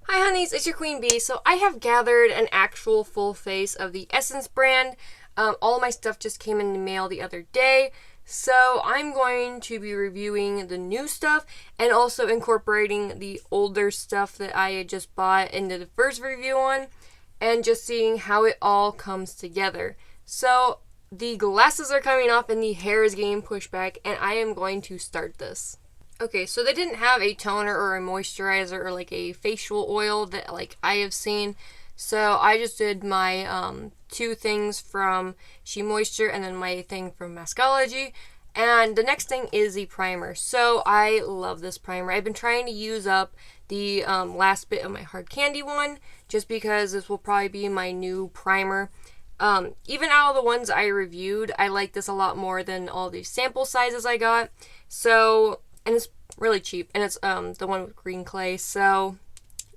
Hi honeys, it's your Queen Bee. So I have gathered an actual full face of the Essence brand. All of my stuff just came in the mail the other day. So I'm going to be reviewing the new stuff and also incorporating the older stuff that I had just bought into the first review on and just seeing how it all comes together. So the glasses are coming off and the hair is getting pushed back, and I am going to start this. Okay, so they didn't have a toner or a moisturizer or like a facial oil that like I have seen. So I just did my two things from She Moisture and then my thing from Maskology. And the next thing is the primer. So I love this primer. I've been trying to use up the last bit of my hard candy one just because this will probably be my new primer. Even out of the ones I reviewed, I like this a lot more than all the sample sizes I got. So, and it's really cheap, and it's the one with green clay, so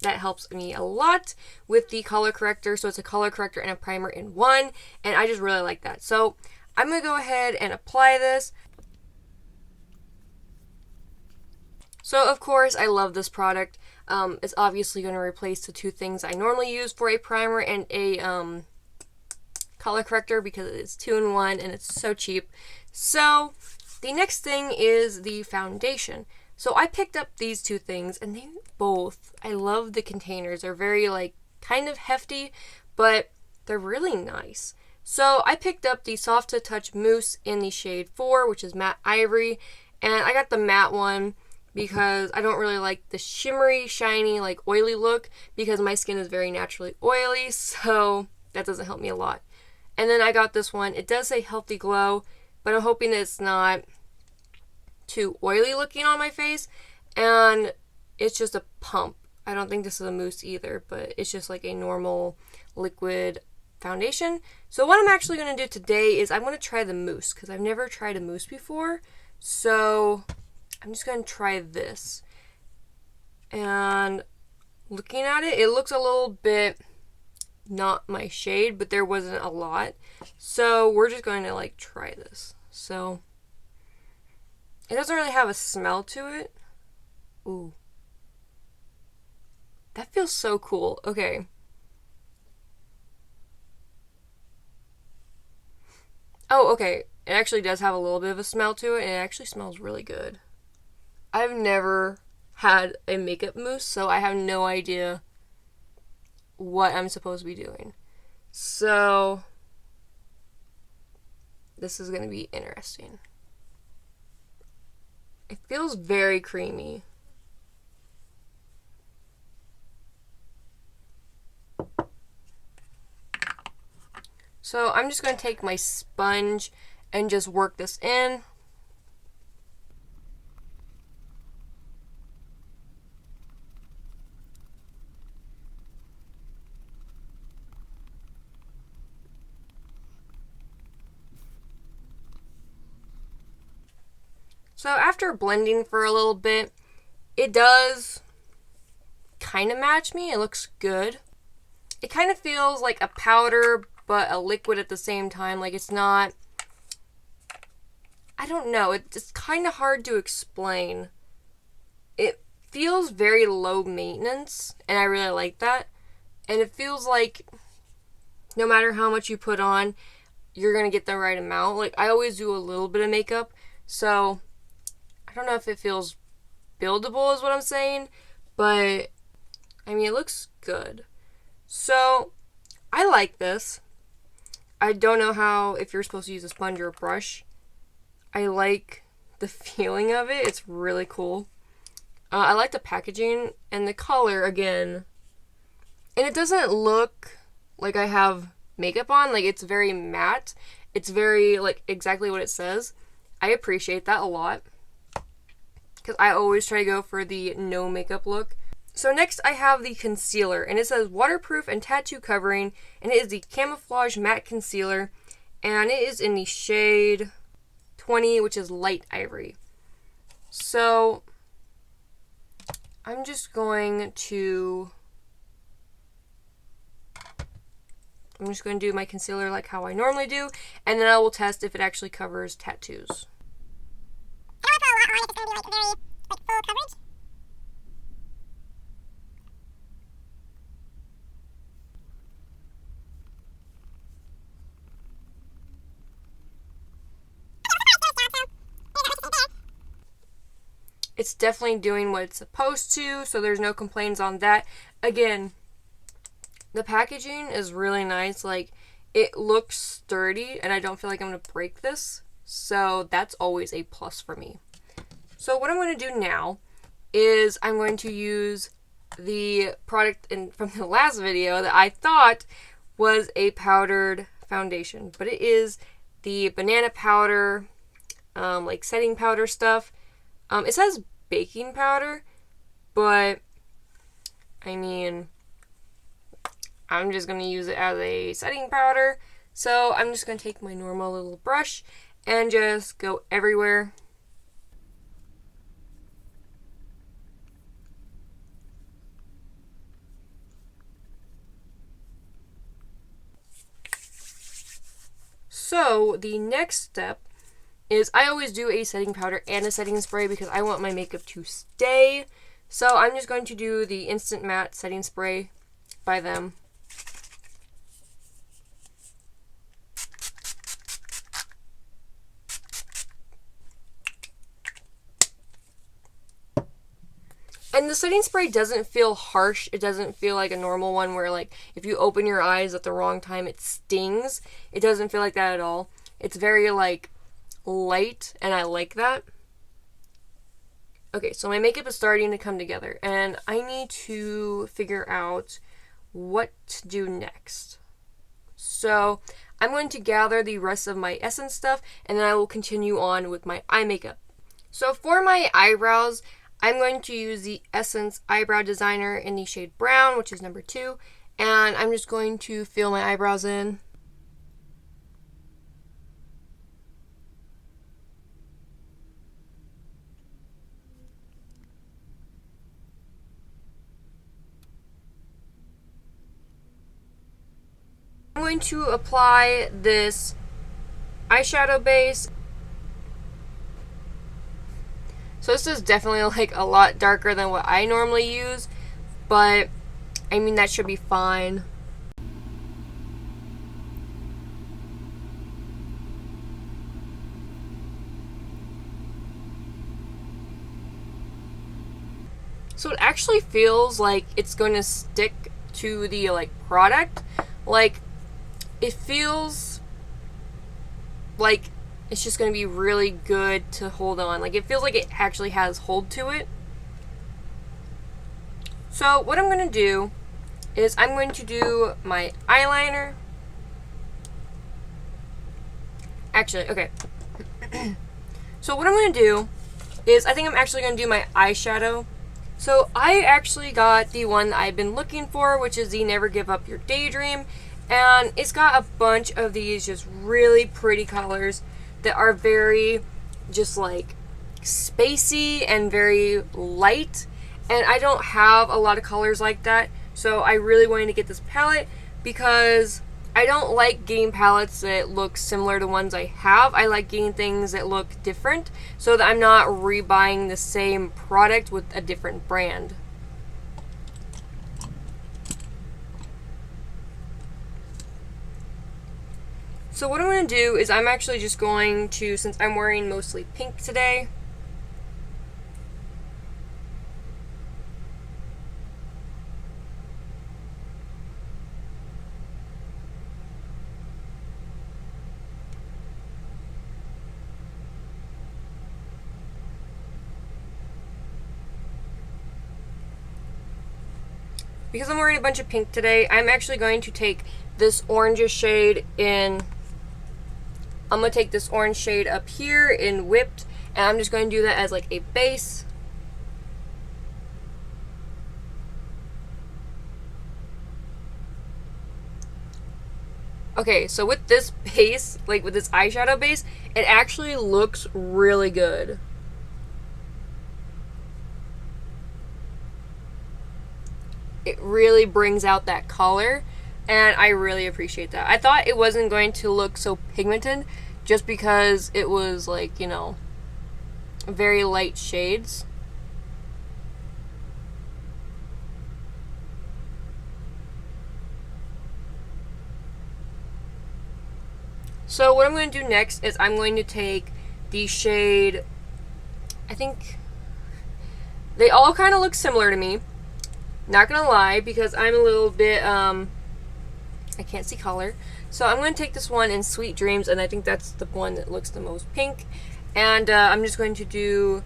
that helps me a lot with the color corrector. So it's a color corrector and a primer in one, and I just really like that. So I'm going to go ahead and apply this. So of course I love this product. It's obviously going to replace the two things I normally use for a primer and a color corrector because it's 2-in-1 and it's so cheap. So the next thing is the foundation. So I picked up these two things, and they both, I love the containers. They're very like kind of hefty, but they're really nice. So I picked up the Soft to Touch Mousse in the shade 4, which is matte ivory, and I got the matte one because I don't really like the shimmery, shiny, like oily look because my skin is very naturally oily, so that doesn't help me a lot. And then I got this one. It does say Healthy Glow, but I'm hoping that it's not too oily looking on my face, and it's just a pump. I don't think this is a mousse either, but it's just like a normal liquid foundation. So what I'm actually going to do today is I'm going to try the mousse because I've never tried a mousse before. So I'm just going to try this, and looking at it, it looks a little bit not my shade, but there wasn't a lot, so we're just going to like try this. So it doesn't really have a smell to it. Ooh. That feels so cool. Okay. Oh, okay. It actually does have a little bit of a smell to it, and it actually smells really good. I've never had a makeup mousse, so I have no idea what I'm supposed to be doing. So this is going to be interesting. It feels very creamy. So I'm just going to take my sponge and just work this in. So after blending for a little bit, it does kind of match me. It looks good. It kind of feels like a powder, but a liquid at the same time. Like it's not, I don't know. It's kind of hard to explain. It feels very low maintenance, and I really like that. And it feels like no matter how much you put on, you're going to get the right amount. Like I always do a little bit of makeup, so I don't know if it feels buildable is what I'm saying, but I mean, it looks good. So I like this. I don't know how, if you're supposed to use a sponge or a brush. I like the feeling of it. It's really cool. I like the packaging and the color again. And it doesn't look like I have makeup on. Like it's very matte. It's very like exactly what it says. I appreciate that a lot, because I always try to go for the no makeup look. So next I have the concealer, and it says waterproof and tattoo covering, and it is the Camouflage Matte Concealer, and it is in the shade 20, which is light ivory. So I'm just going to do my concealer like how I normally do, and then I will test if it actually covers tattoos. I don't want to put a lot on if it's going to be like very like full coverage. it's definitely doing what it's supposed to, so there's no complaints on that. Again, the packaging is really nice. Like, it looks sturdy, and I don't feel like I'm going to break this, so that's always a plus for me. So what I'm going to do now is I'm going to use the product from the last video that I thought was a powdered foundation, but it is the banana powder, like setting powder stuff. It says baking powder, but I mean, I'm just going to use it as a setting powder. So I'm just going to take my normal little brush and just go everywhere. So the next step is I always do a setting powder and a setting spray because I want my makeup to stay. So I'm just going to do the Instant Matte setting spray by them. And the setting spray doesn't feel harsh. It doesn't feel like a normal one where, like, if you open your eyes at the wrong time, it stings. It doesn't feel like that at all. It's very, like, light, and I like that. Okay, so my makeup is starting to come together, and I need to figure out what to do next. So I'm going to gather the rest of my Essence stuff, and then I will continue on with my eye makeup. So for my eyebrows, I'm going to use the Essence Eyebrow Designer in the shade Brown, which is number 2. And I'm just going to fill my eyebrows in. I'm going to apply this eyeshadow base. So this is definitely like a lot darker than what I normally use, but I mean that should be fine. So it actually feels like it's going to stick to the like product. Like, it feels like it's just going to be really good to hold on. Like, it feels like it actually has hold to it. So what I'm going to do is I'm going to do my eyeliner. Actually, okay. So what I'm going to do is I think I'm actually going to do my eyeshadow. So I actually got the one that I've been looking for, which is the Never Give Up Your Daydream. And it's got a bunch of these just really pretty colors that are very just like spacey and very light. And I don't have a lot of colors like that. So I really wanted to get this palette because I don't like getting palettes that look similar to ones I have. I like getting things that look different so that I'm not rebuying the same product with a different brand. So what I'm going to do is I'm actually just going to, since I'm wearing mostly pink today, because I'm wearing a bunch of pink today, I'm actually going to take this orange shade in, I'm going to take this orange shade up here in Whipped, and I'm just going to do that as like a base. Okay, so with this base, like with this eyeshadow base, it actually looks really good. It really brings out that color, and I really appreciate that. I thought it wasn't going to look so pigmented just because it was like, you know, very light shades. So what I'm going to do next is I'm going to take the shade, I think They all kind of look similar to me. Not gonna lie, because I'm a little bit, I can't see color. So I'm going to take this one in Sweet Dreams, and I think that's the one that looks the most pink. And I'm just going to do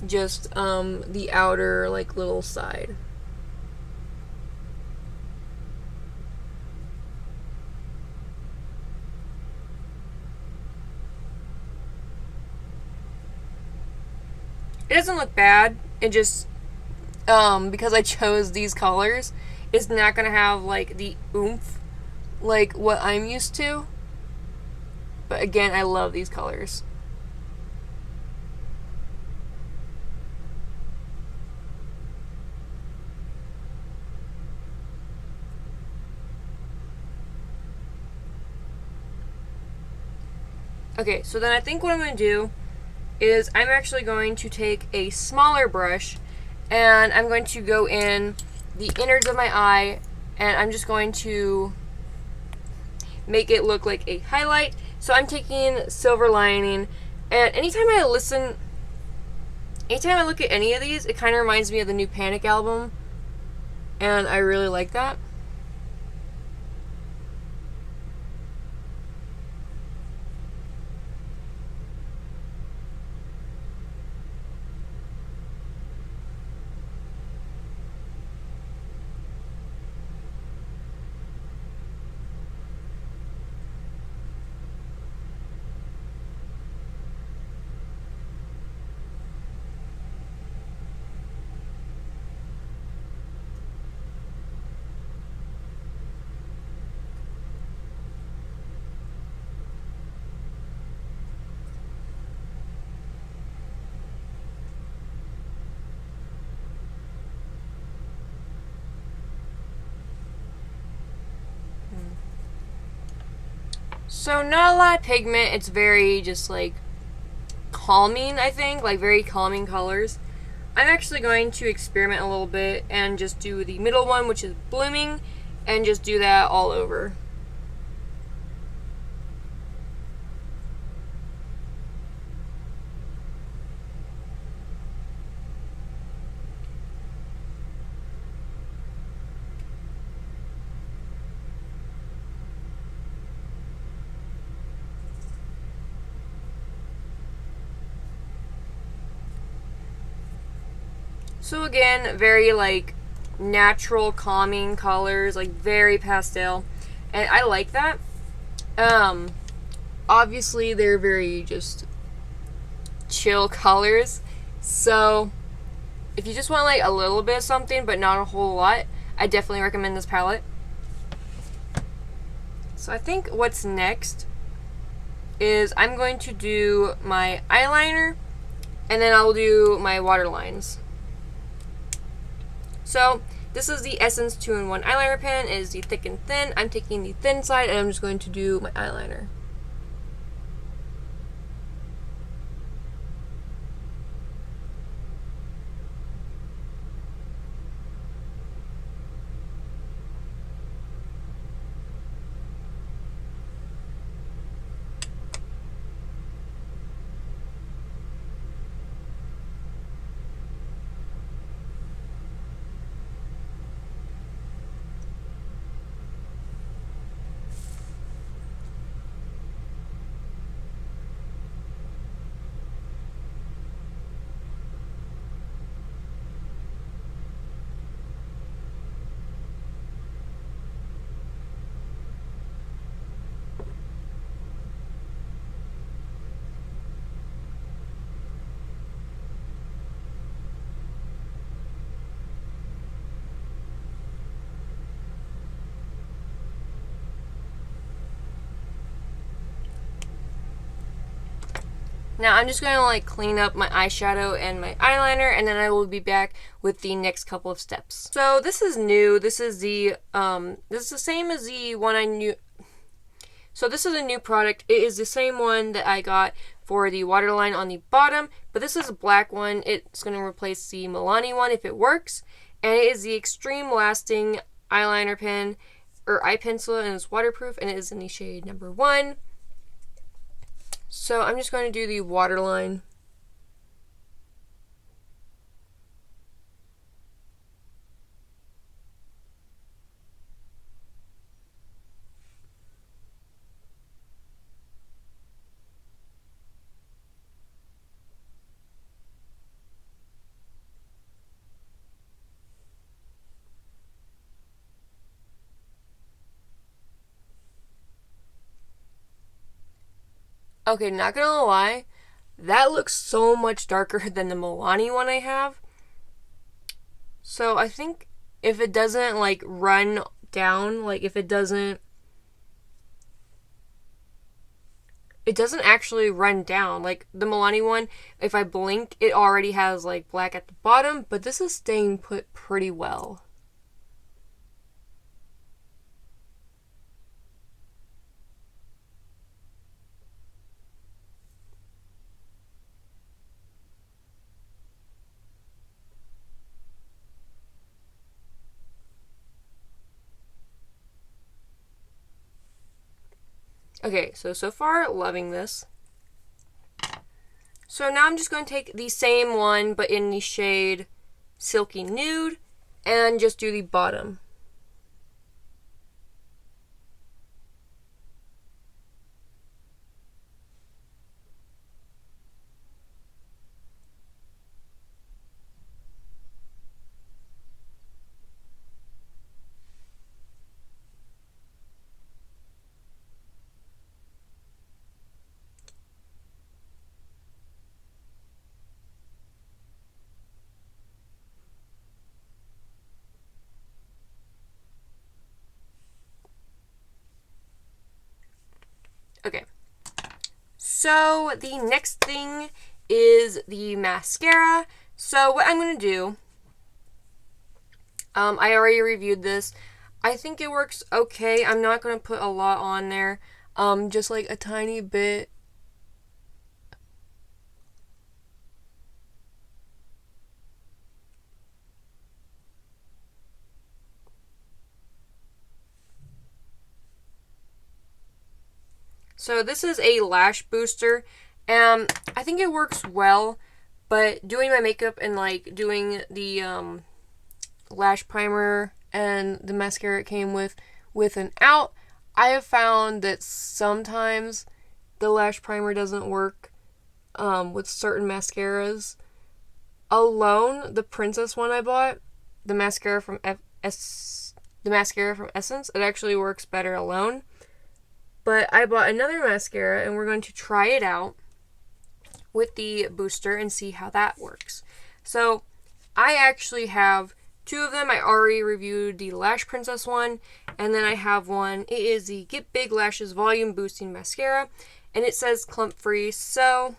just the outer, like, little side. It doesn't look bad. It just, because I chose these colors, it's not going to have, like, the oomph like what I'm used to. But again, I love these colors. Okay, so then I think what I'm going to do is I'm actually going to take a smaller brush and I'm going to go in the innards of my eye and I'm just going to make it look like a highlight. So I'm taking Silver Lining, and anytime I look at any of these, it kind of reminds me of the new Panic album, and I really like that. So not a lot of pigment. It's very just like calming, I think, like very calming colors. I'm actually going to experiment a little bit and just do the middle one, which is Blooming, and just do that all over. So again, very like natural, calming colors, like very pastel, and I like that. Obviously they're very just chill colors, so if you just want like a little bit of something but not a whole lot, I definitely recommend this palette. So I think what's next is I'm going to do my eyeliner, and then I'll do my waterlines. So this is the Essence 2-in-1 eyeliner pen. It is the thick and thin. I'm taking the thin side and I'm just going to do my eyeliner. Now I'm just going to like clean up my eyeshadow and my eyeliner, and then I will be back with the next couple of steps. So this is new. This is the same as the one I knew. So this is a new product. It is the same one that I got for the waterline on the bottom, but this is a black one. It's going to replace the Milani one if it works, and it is the Extreme Lasting eyeliner pen or eye pencil, and it's waterproof, and it is in the shade number 1. So I'm just going to do the waterline. Okay, not gonna lie, that looks so much darker than the Milani one I have. So I think if it doesn't like run down, like if it doesn't actually run down. Like the Milani one, if I blink, it already has like black at the bottom, but this is staying put pretty well. Okay, so far, loving this. So now I'm just going to take the same one, but in the shade Silky Nude, and just do the bottom. Okay. So the next thing is the mascara. So what I'm going to do, I already reviewed this. I think it works okay. I'm not going to put a lot on there. Just like a tiny bit. So this is a lash booster, and I think it works well, but doing my makeup and like doing the lash primer and the mascara it came with and out, I have found that sometimes the lash primer doesn't work with certain mascaras. Alone, the Princess one I bought, the mascara from Essence, it actually works better alone. But I bought another mascara, and we're going to try it out with the booster and see how that works. So I actually have two of them. I already reviewed the Lash Princess one, and then I have one. It is the Get Big Lashes Volume Boosting Mascara, and it says clump free. So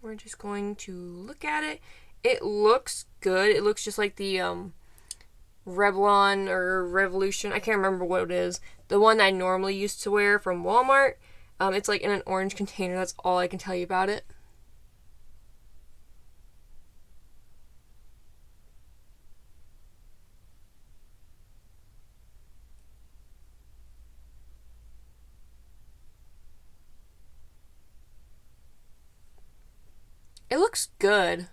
we're just going to look at it. It looks good. It looks just like the Revlon or Revolution. I can't remember what it is. The one I normally used to wear from Walmart. It's like in an orange container. That's all I can tell you about it. It looks good.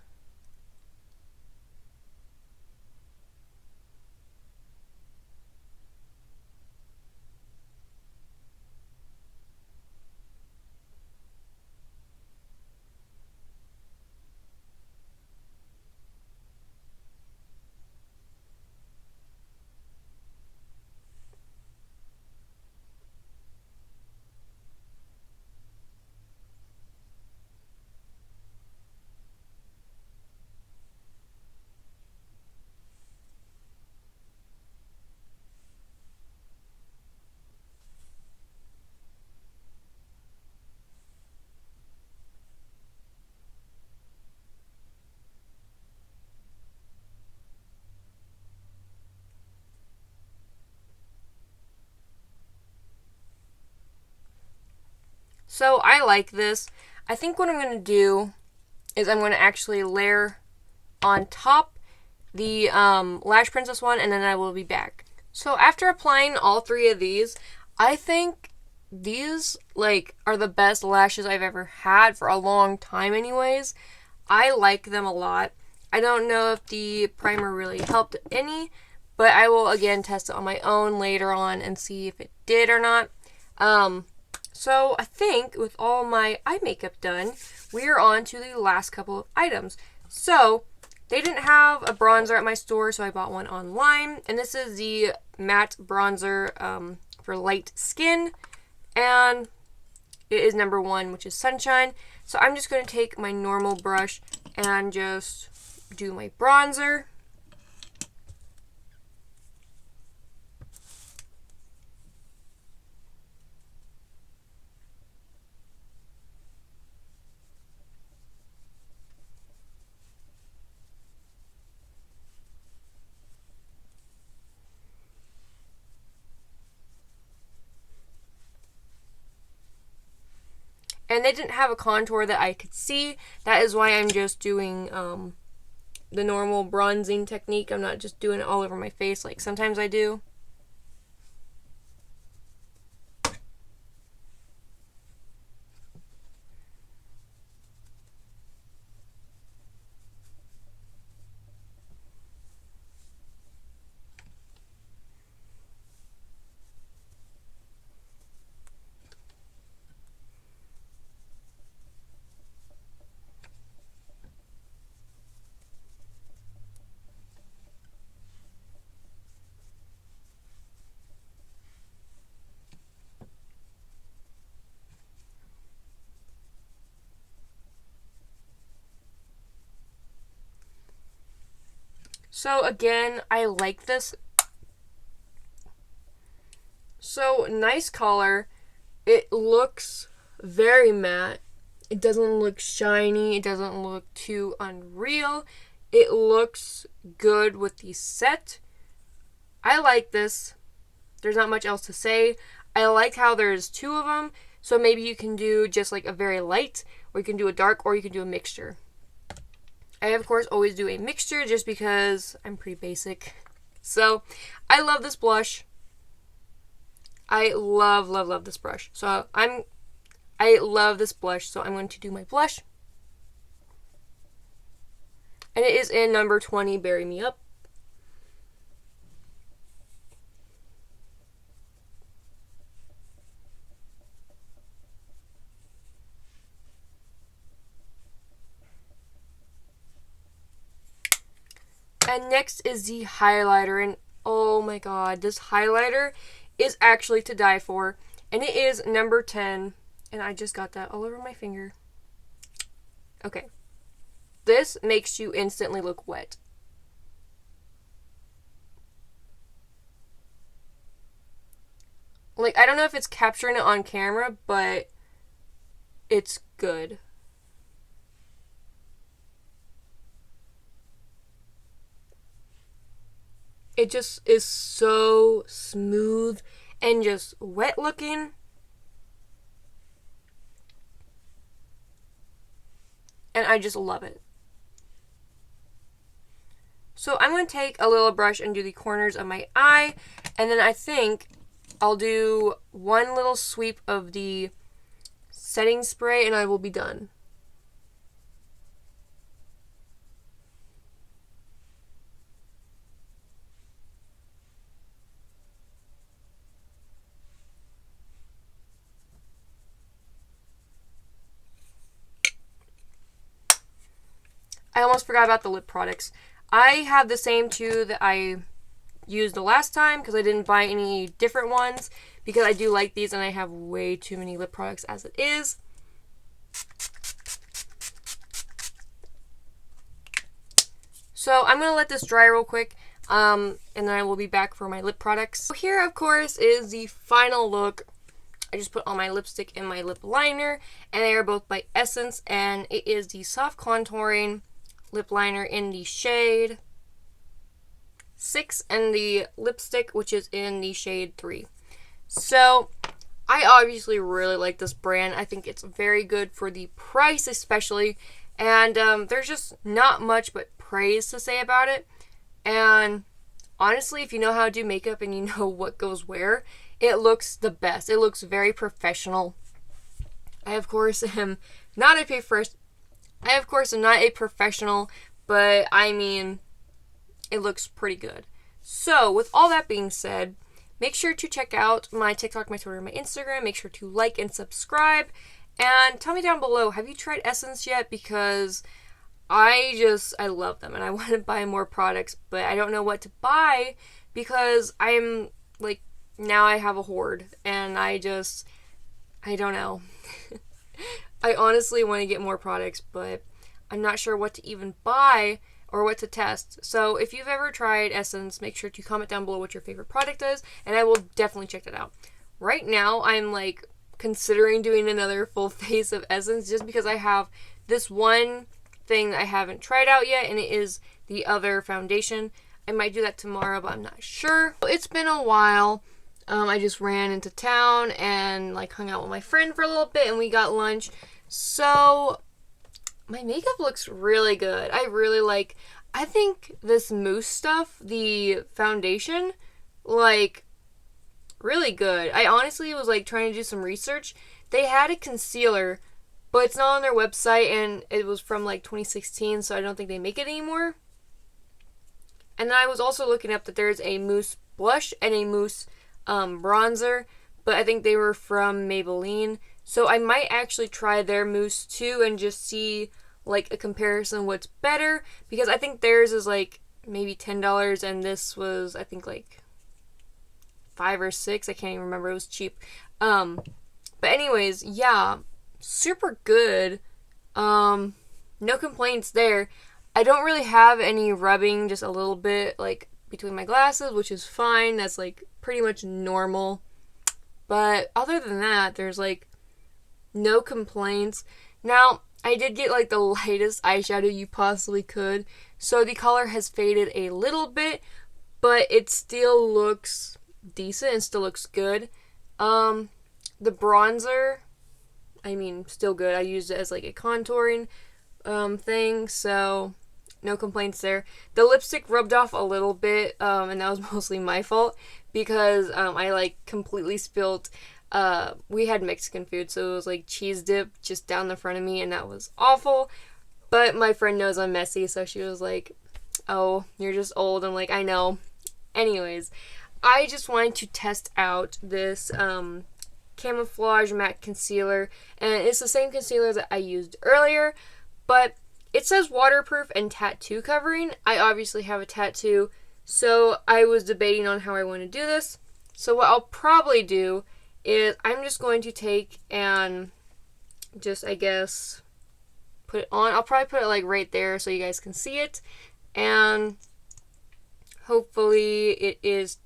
So I like this. I think what I'm going to do is I'm going to actually layer on top the Lash Princess one, and then I will be back. So after applying all three of these, I think these like are the best lashes I've ever had for a long time anyways. I like them a lot. I don't know if the primer really helped any, but I will again test it on my own later on and see if it did or not. So I think with all my eye makeup done, we are on to the last couple of items. So they didn't have a bronzer at my store, so I bought one online. And this is the matte bronzer for light skin. And it is number 1, which is Sunshine. So I'm just going to take my normal brush and just do my bronzer. And they didn't have a contour that I could see. That is why I'm just doing the normal bronzing technique. I'm not just doing it all over my face like sometimes I do. So again, I like this. So nice color. It looks very matte. It doesn't look shiny. It doesn't look too unreal. It looks good with the set. I like this. There's not much else to say. I like how there's 2 of them. So maybe you can do just like a very light, or you can do a dark, or you can do a mixture. I, of course, always do a mixture just because I'm pretty basic. So, I love this blush. I love, love, love this brush. So, I love this blush, so I'm going to do my blush. And it is in number 20, Bury Me Up. And next is the highlighter, and oh my god, this highlighter is actually to die for, and it is number 10, and I just got that all over my finger. Okay. This makes you instantly look wet. Like, I don't know if it's capturing it on camera, but it's good. It just is so smooth and just wet looking. And I just love it. So I'm going to take a little brush and do the corners of my eye. And then I think I'll do one little sweep of the setting spray and I will be done. I almost forgot about the lip products. I have the same 2 that I used the last time because I didn't buy any different ones because I do like these and I have way too many lip products as it is. So I'm going to let this dry real quick and then I will be back for my lip products. So here, of course, is the final look. I just put on my lipstick and my lip liner, and they are both by Essence, and it is the Soft Contouring Lip Liner in the shade 6 and the lipstick, which is in the shade 3. So, I obviously really like this brand. I think it's very good for the price especially, and there's just not much but praise to say about it. And honestly, if you know how to do makeup and you know what goes where, it looks the best. It looks very professional. I, of course, am not a professional, but I mean, it looks pretty good. So, with all that being said, make sure to check out my TikTok, my Twitter, and my Instagram. Make sure to like and subscribe. And tell me down below, have you tried Essence yet? Because I love them and I want to buy more products, but I don't know what to buy because I'm like, now I have a hoard and I I don't know. I honestly want to get more products, but I'm not sure what to even buy or what to test. So if you've ever tried Essence, make sure to comment down below what your favorite product is, and I will definitely check that out. Right now, I'm like considering doing another full face of Essence just because I have this one thing that I haven't tried out yet, and it is the other foundation. I might do that tomorrow, but I'm not sure. It's been a while. I just ran into town and like hung out with my friend for a little bit, and we got lunch. So my makeup looks really good. I think this mousse stuff, the foundation, like really good. I honestly was like trying to do some research. They had a concealer, but it's not on their website, and it was from like 2016, so I don't think they make it anymore. And then I was also looking up that there's a mousse blush and a mousse bronzer, but I think they were from Maybelline. So I might actually try their mousse too and just see like a comparison what's better, because I think theirs is like maybe $10 and this was I think like $5 or $6. I can't even remember. It was cheap. But anyways, yeah, super good. No complaints there. I don't really have any rubbing, just a little bit like between my glasses, which is fine. That's like pretty much normal. But other than that, there's like no complaints. Now, I did get like the lightest eyeshadow you possibly could, so the color has faded a little bit, but it still looks decent and still looks good. The bronzer, I mean, still good. I used it as like a contouring thing, so no complaints there. The lipstick rubbed off a little bit, and that was mostly my fault because I like completely spilled. We had Mexican food, so it was like cheese dip just down the front of me, and that was awful. But my friend knows I'm messy, so she was like, "Oh, you're just old." I'm like, "I know." Anyways, I just wanted to test out this camouflage matte concealer, and it's the same concealer that I used earlier, but it says waterproof and tattoo covering. I obviously have a tattoo, so I was debating on how I want to do this. So what I'll probably do is I'm just going to take and just, I guess, put it on. I'll probably put it like right there so you guys can see it, and hopefully it is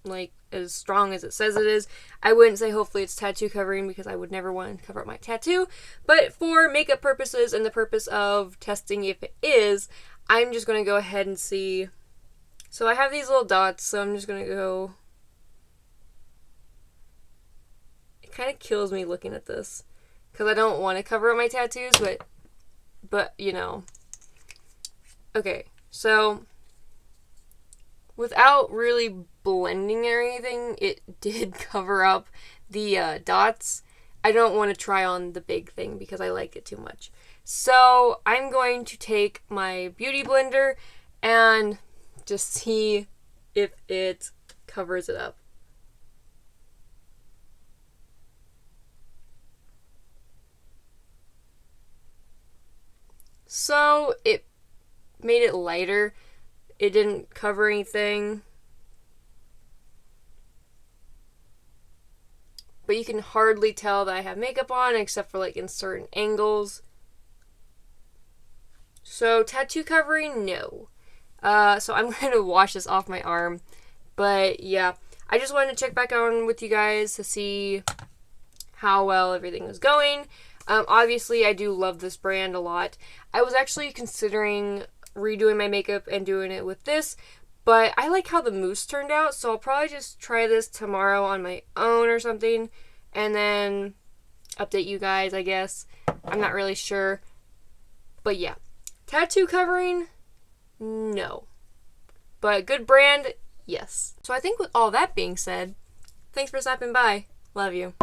like as strong as it says it is. I wouldn't say hopefully it's tattoo covering because I would never want to cover up my tattoo, but for makeup purposes and the purpose of testing if it is, I'm just going to go ahead and see. So I have these little dots, so I'm just going to go. It kind of kills me looking at this because I don't want to cover up my tattoos, but you know. Okay, so without really blending or anything, it did cover up the dots. I don't want to try on the big thing because I like it too much. So I'm going to take my beauty blender and just see if it covers it up. So it made it lighter. It didn't cover anything. But you can hardly tell that I have makeup on except for like in certain angles. So tattoo covering, no. So I'm going to wash this off my arm. But yeah, I just wanted to check back on with you guys to see how well everything is going. Obviously, I do love this brand a lot. I was actually considering redoing my makeup and doing it with this, but I like how the mousse turned out, so I'll probably just try this tomorrow on my own or something, and then update you guys, I guess. I'm not really sure. But yeah. Tattoo covering? No. But good brand? Yes. So I think with all that being said, thanks for stopping by. Love you.